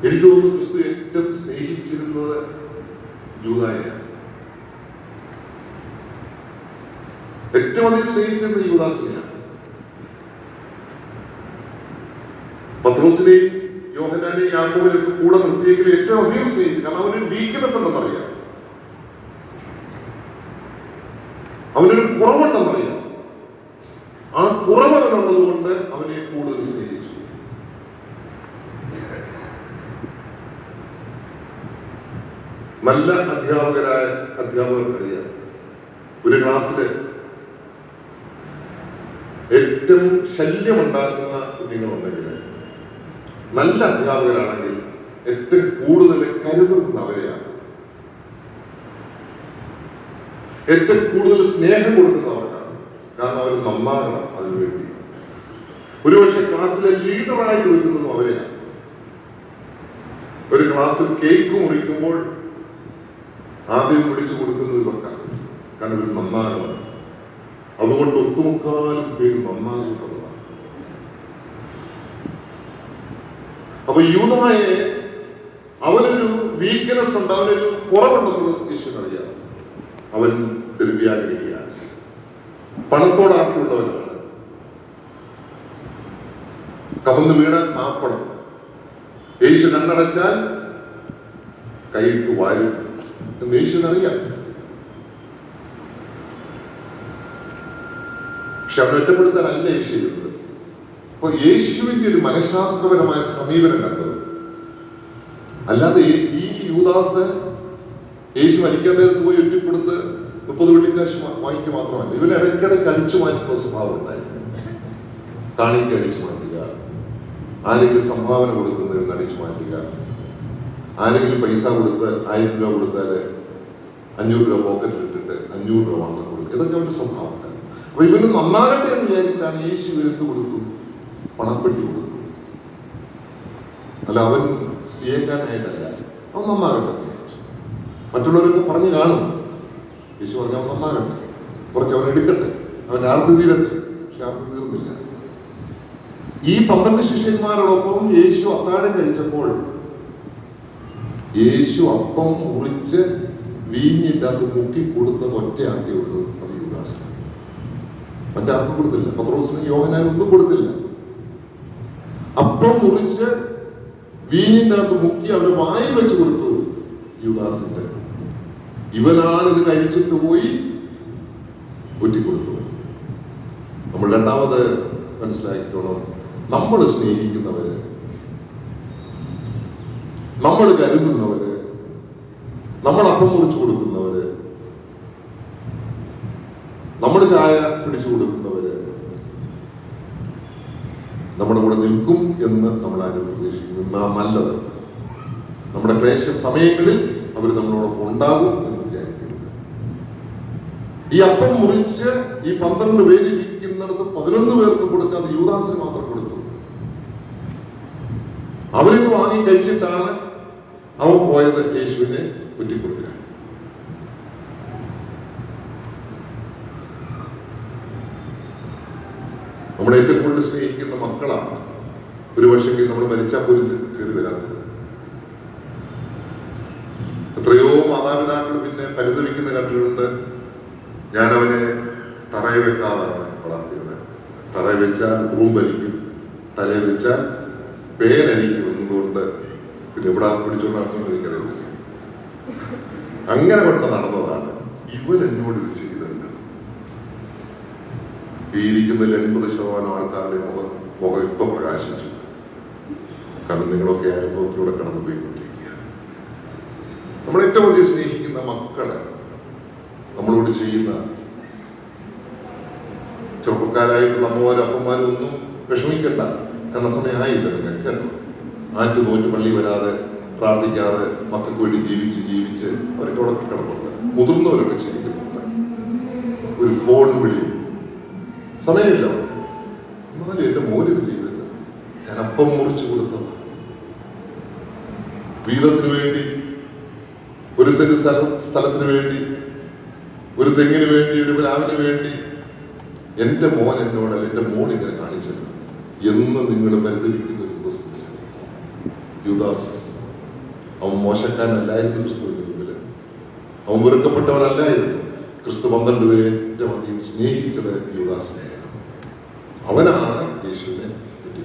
എനിക്ക് തോന്നുന്നു ക്രിസ്തു ഏറ്റവും സ്നേഹിച്ചിരുന്നത് യൂദായെയാണ്. ഏറ്റവും അധികം സ്നേഹിച്ചിരുന്നത് യൂദാസിനെയാണ്. പത്രോസിനെയും യോഹന്നാനെയും യാക്കോബിനെയും കൂടെ നിർത്തിയെങ്കിൽ ഏറ്റവും അധികം സ്നേഹിച്ചു. കാരണം അവനൊരു വീക്ക്നെസ് ഉണ്ടെന്നറിയാം, അവനൊരു കുറവുണ്ടെന്നറിയാം. ആ കുറവ് അവനുള്ളത് കൊണ്ട് അവനെ കൂടുതൽ സ്നേഹിച്ചു. നല്ല അധ്യാപകർക്കറിയാം, ഒരു ക്ലാസ്സില് ഏറ്റവും ശല്യമുണ്ടാക്കുന്ന കുട്ടികളുണ്ടെങ്കിൽ, നല്ല അധ്യാപകരാണെങ്കിൽ ഏറ്റവും കൂടുതൽ കരുതുന്നത് അവരെയാണ്, ഏറ്റവും കൂടുതൽ സ്നേഹം കൊടുക്കുന്നവർക്കാണ്. കാരണം അവർ നന്നാകണം. അതിനുവേണ്ടി ഒരുപക്ഷെ ക്ലാസ്സിലെ ലീഡറായിട്ട് വെക്കുന്നതും അവരെയാണ്. ഒരു ക്ലാസ്സിൽ കേക്ക് മുറിക്കുമ്പോൾ ആദ്യം വിളിച്ചു കൊടുക്കുന്നത് ഇവർക്കാണ്. കാരണം ഇവർ നന്നാകണം. അതുകൊണ്ട് ഒട്ടുമുക്കാലും പേര് നന്നാകുന്നതാണ്. അപ്പൊ യൂദായെ അവനൊരു വീക്ക്നെസ് ഉണ്ട്, അവനൊരു കുറവുണ്ടെന്നുള്ളത് യേശുവിനറിയാം. അവൻ ദ്രവ്യാഗ്രഹിയാണ്, പണത്തോട് ആർക്കുള്ളവനാണ്, കമന്ന് വീണ കാപ്പണം. യേശു കണ്ണടച്ചാൽ കൈയിട്ട് വാരും എന്ന് യേശുവിനറിയാം. പക്ഷെ അവൻ ഒറ്റപ്പെടുത്താനല്ല യേശു ചെയ്യുന്നത്. അപ്പൊ യേശുവിന്റെ ഒരു മനഃശാസ്ത്രപരമായ സമീപനം കണ്ടത്. അല്ലാതെ ഈ യൂദാസ് യേശു മരിക്കാൻ നേരത്ത് പോയി ഒറ്റപ്പെടുത്ത് 30 വെള്ളിക്കാശ് വാങ്ങിക്കുക മാത്രമല്ല, ഇവൻ ഇടയ്ക്കിടയ്ക്ക് അടിച്ചു മാറ്റുന്ന സ്വഭാവം ഉണ്ടായിരുന്നു. കാണിക്ക് അടിച്ചു മാറ്റുക, ആരെങ്കിലും സംഭാവന കൊടുക്കുന്നതിന് അടിച്ചു മാറ്റുക, ആരെങ്കിലും പൈസ കൊടുത്ത് 1000 രൂപ കൊടുത്താൽ 500 രൂപ പോക്കറ്റിൽ ഇട്ടിട്ട് 500 രൂപ മാത്രം കൊടുക്കുക. ഇതൊക്കെ അവന്റെ സ്വഭാവം. അപ്പൊ ഇവന് നന്നാകട്ടെ എന്ന് വിചാരിച്ചാണ് യേശു വിരുന്ന് കൊടുത്തു, പണപ്പെട്ടി കൊടുത്തു. അല്ല, അവൻ സ്വീകരിക്കാനായിട്ടല്ല, അവൻ നന്നാകട്ടെ എന്ന് വിചാരിച്ചു. മറ്റുള്ളവരൊക്കെ പറഞ്ഞു കാണും, യേശു പറഞ്ഞ അവൻ നന്നാകട്ടെ, കുറച്ച് അവൻ എടുക്കട്ടെ, അവന്റെ ആർത്തി തീരട്ടെ. പക്ഷെ ആർത്തി തീർന്നില്ല. ഈ 12 ശിഷ്യന്മാരോടൊപ്പം യേശു അത്താഴം കഴിച്ചപ്പോൾ യേശു അപ്പം മുറിച്ച് വീഞ്ഞിൻ്റെ അകത്ത് മുക്കി കൊടുത്തത് ഒറ്റയാക്കേ ഉള്ളൂ, അത് യൂദാസിന്. മറ്റാർക്കും കൊടുത്തില്ല. പത്രോസിനും യോഹന്നാനും ഒന്നും കൊടുത്തില്ല. അപ്പം മുറിച്ച് വീഞ്ഞിൻ്റെ അകത്ത് മുക്കി അവന് വായിൽ വെച്ച് കൊടുത്തു യൂദാസിന്റെ. ഇവനാണ് ഇത് കഴിച്ചിട്ട് പോയി ഒറ്റിക്കൊടുത്തത്. നമ്മൾ രണ്ടാമത് മനസ്സിലാക്കിക്കോണം, നമ്മൾ സ്നേഹിക്കുന്നവര്, നമ്മൾ കരുതുന്നവര്, നമ്മൾ അപ്പം മുറിച്ചു കൊടുക്കുന്നവര്, നമ്മൾ ചായ പിടിച്ചു കൊടുക്കുന്നവര് നമ്മുടെ കൂടെ നിൽക്കും എന്ന് നമ്മൾ ആരും പ്രതീക്ഷിക്കുന്നു. നല്ലത്, നമ്മുടെ ക്ലേശ സമയങ്ങളിൽ അവർ നമ്മളോടൊപ്പം ഉണ്ടാകും എന്ന് വിചാരിക്കുന്നത്. ഈ അപ്പം മുറിച്ച് ഈ 12 പേരിരിക്കുന്നിടത്ത് 11 പേർക്ക് കൊടുക്കാതെ യൂദാസിന് മാത്രം കൊടുത്തു. അവരിത് വാങ്ങി കഴിച്ചിട്ടാണ് അവൻ പോയത് യേശുവിനെ കുറ്റിക്കൊടുക്കാൻ. നമ്മളെ ഏറ്റവും കൂടുതൽ സ്നേഹിക്കുന്ന മക്കളാണ് ഒരു പക്ഷെങ്കിൽ നമ്മൾ മരിച്ചാൽ പോലും കയറി വരാത്തത്. എത്രയോ മാതാപിതാക്കൾ പിന്നെ പരിതപിക്കുന്ന കണ്ടിട്ടുണ്ട്. ഞാനവനെ തറയിൽ വെക്കാതാണ് വളർത്തിയത്. തറയിൽ വെച്ചാൽ ഉറുമ്പരിക്കും, തലയിൽ വെച്ചാൽ പേനരിക്കും എന്നതുകൊണ്ട് പിന്നെ ഇവിടെ പിടിച്ചുകൊണ്ടാണെന്ന് എനിക്കറിയില്ല. അങ്ങനെ കൊണ്ട് നടന്നതാണ്. ഇവൻ എന്നോട് ഇത് ചെയ്തല്ല. ഈ ഇരിക്കുന്നതിൽ 80% ആൾക്കാരുടെ മുഖം ഇപ്പൊ പ്രകാശിച്ചു. കാരണം നിങ്ങളൊക്കെ അനുഭവത്തിലൂടെ കടന്നു പോയിക്കൊണ്ടിരിക്കുക. നമ്മൾ ഏറ്റവും അധികം സ്നേഹിക്കുന്ന മക്കളെ നമ്മളോട് ചെയ്യുന്ന ചെറുപ്പക്കാരായിട്ടുള്ള അമ്മമാരും അപ്പന്മാരും ഒന്നും വിഷമിക്കണ്ട. കാരണം സമയമായില്ല നിങ്ങൾക്ക്. ആറ്റ് നോറ്റ് പള്ളി വരാതെ പ്രാർത്ഥിക്കാതെ മക്കൾക്ക് വേണ്ടി ജീവിച്ച് അവരൊക്കെ അവിടെ കിടപ്പുണ്ട്. മുതിർന്നവരൊക്കെ ചെയ്യുന്നുണ്ട്. ഒരു ഫോൺ വിളി സമയമില്ല. എന്നാലും എന്റെ മോനിത് ചെയ്തില്ല. ഞാൻ അപ്പം മുറിച്ചു കൊടുത്തത് വീതത്തിന് വേണ്ടി, ഒരു സെന്റ് സ്ഥലത്തിന് വേണ്ടി, ഒരു തെങ്ങിന് വേണ്ടി, ഒരു പ്ലാവിന് വേണ്ടി. എന്റെ മോൻ എന്നോടല്ല, എന്റെ മോൻ ഇങ്ങനെ കാണിച്ചത് എന്ന് നിങ്ങൾ പരിതപിക്കുന്ന ഒരു ദിവസം യൂദാസ്. അവൻ മോശക്കാരനല്ലായിരുന്നു ക്രിസ്തുവിന്റെ മുമ്പിൽ. അവൻ വെറുക്കപ്പെട്ടവനല്ലായിരുന്നു. ക്രിസ്തു 12 പേരെ ഏറ്റവും അധികം സ്നേഹിച്ചത് യൂദാസിനെയാണ്. അവനാണ് യേശുവിനെ പറ്റി.